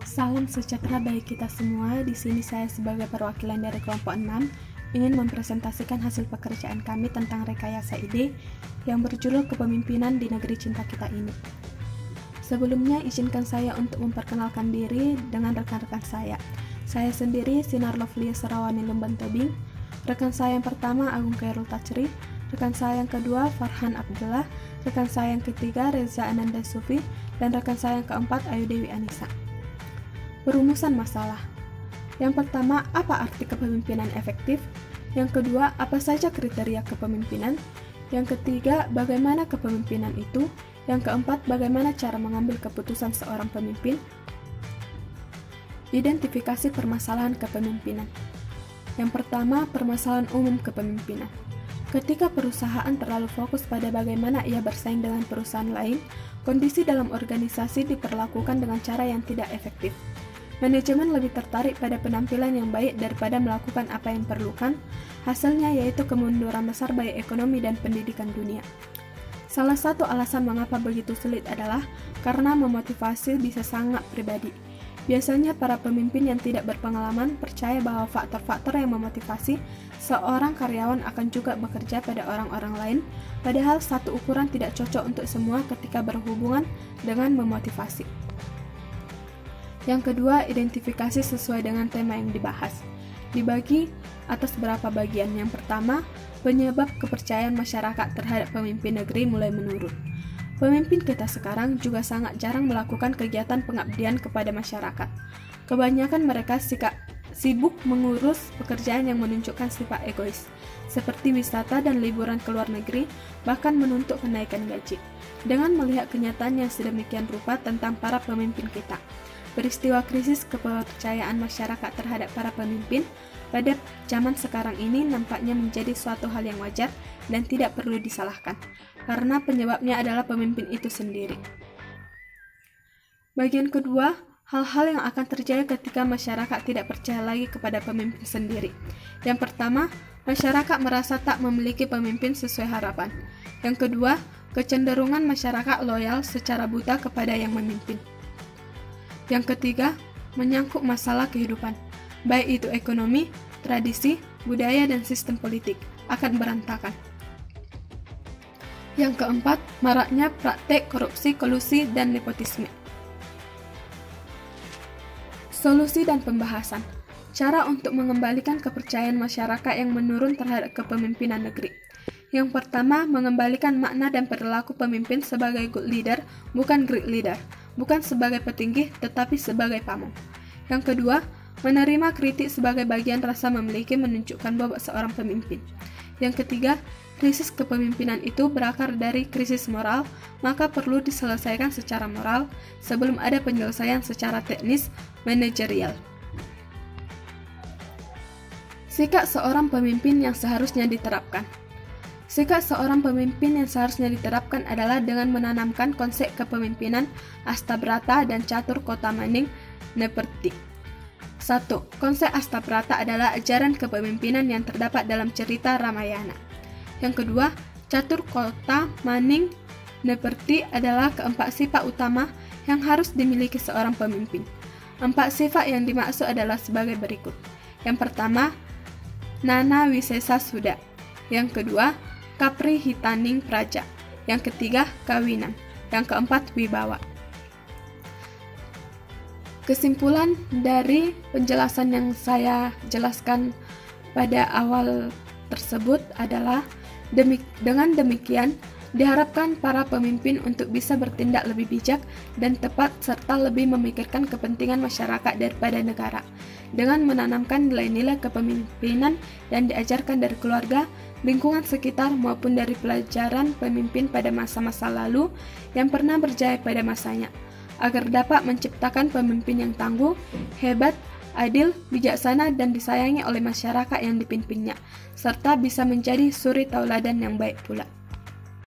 Salam sejahtera bagi kita semua. Di sini saya sebagai perwakilan dari kelompok 6 ingin mempresentasikan hasil pekerjaan kami tentang rekayasa ide yang berjudul Kepemimpinan di Negeri Cinta Kita ini. Sebelumnya izinkan saya untuk memperkenalkan diri dengan rekan-rekan saya. Saya sendiri Sinar Lovely Sarawani Lumban Tobing. Rekan saya yang pertama Agung Khairul Tachri. Rekan saya yang kedua Farhan Abdullah. Rekan saya yang ketiga Reza Ananda Sufi. Dan rekan saya yang keempat Ayu Dewi Anissa. Perumusan masalah. Yang pertama, apa arti kepemimpinan efektif? Yang kedua, apa saja kriteria kepemimpinan? Yang ketiga, bagaimana kepemimpinan itu? Yang keempat, bagaimana cara mengambil keputusan seorang pemimpin? Identifikasi permasalahan kepemimpinan. Yang pertama, permasalahan umum kepemimpinan. Ketika perusahaan terlalu fokus pada bagaimana ia bersaing dengan perusahaan lain, kondisi dalam organisasi diperlakukan dengan cara yang tidak efektif. Manajemen lebih tertarik pada penampilan yang baik daripada melakukan apa yang diperlukan. Hasilnya yaitu kemunduran besar bagi ekonomi dan pendidikan dunia. Salah satu alasan mengapa begitu sulit adalah karena memotivasi bisa sangat pribadi. Biasanya para pemimpin yang tidak berpengalaman percaya bahwa faktor-faktor yang memotivasi seorang karyawan akan juga bekerja pada orang-orang lain, padahal satu ukuran tidak cocok untuk semua ketika berhubungan dengan memotivasi. Yang kedua, identifikasi sesuai dengan tema yang dibahas. Dibagi atas beberapa bagian. Yang pertama, penyebab kepercayaan masyarakat terhadap pemimpin negeri mulai menurun. Pemimpin kita sekarang juga sangat jarang melakukan kegiatan pengabdian kepada masyarakat. Kebanyakan mereka sibuk mengurus pekerjaan yang menunjukkan sifat egois, seperti wisata dan liburan ke luar negeri, bahkan menuntut kenaikan gaji. Dengan melihat kenyataan yang sedemikian rupa tentang para pemimpin kita, peristiwa krisis kepercayaan masyarakat terhadap para pemimpin pada zaman sekarang ini nampaknya menjadi suatu hal yang wajar dan tidak perlu disalahkan, karena penyebabnya adalah pemimpin itu sendiri. Bagian kedua, hal-hal yang akan terjadi ketika masyarakat tidak percaya lagi kepada pemimpin sendiri. Yang pertama, masyarakat merasa tak memiliki pemimpin sesuai harapan. Yang kedua, kecenderungan masyarakat loyal secara buta kepada yang memimpin. Yang ketiga, menyangkut masalah kehidupan, baik itu ekonomi, tradisi, budaya, dan sistem politik, akan berantakan. Yang keempat, maraknya praktek korupsi, kolusi, dan nepotisme. Solusi dan pembahasan. Cara untuk mengembalikan kepercayaan masyarakat yang menurun terhadap kepemimpinan negeri. Yang pertama, mengembalikan makna dan perilaku pemimpin sebagai good leader, bukan great leader. Bukan sebagai petinggi, tetapi sebagai pamong. Yang kedua, menerima kritik sebagai bagian rasa memiliki menunjukkan bobot seorang pemimpin. Yang ketiga, krisis kepemimpinan itu berakar dari krisis moral, maka perlu diselesaikan secara moral sebelum ada penyelesaian secara teknis manajerial. Sikap seorang pemimpin yang seharusnya diterapkan. Sikap seorang pemimpin yang seharusnya diterapkan adalah dengan menanamkan konsep kepemimpinan Astabrata dan Catur Kota Maning Neperti. 1. Konsep Astabrata adalah ajaran kepemimpinan yang terdapat dalam cerita Ramayana. Yang kedua, Catur Kota Maning Neperti adalah keempat sifat utama yang harus dimiliki seorang pemimpin. 4 sifat yang dimaksud adalah sebagai berikut. Yang pertama, Nana Wisesa Suda. Yang kedua, Kapri Hitaning Praja. Yang ketiga, kawinan. Yang keempat, wibawa. Kesimpulan dari penjelasan yang saya jelaskan pada awal tersebut adalah dengan demikian diharapkan para pemimpin untuk bisa bertindak lebih bijak dan tepat serta lebih memikirkan kepentingan masyarakat daripada negara. Dengan menanamkan nilai-nilai kepemimpinan dan diajarkan dari keluarga, lingkungan sekitar maupun dari pelajaran pemimpin pada masa-masa lalu yang pernah berjaya pada masanya, agar dapat menciptakan pemimpin yang tangguh, hebat, adil, bijaksana, dan disayangi oleh masyarakat yang dipimpinnya, serta bisa menjadi suri tauladan yang baik pula.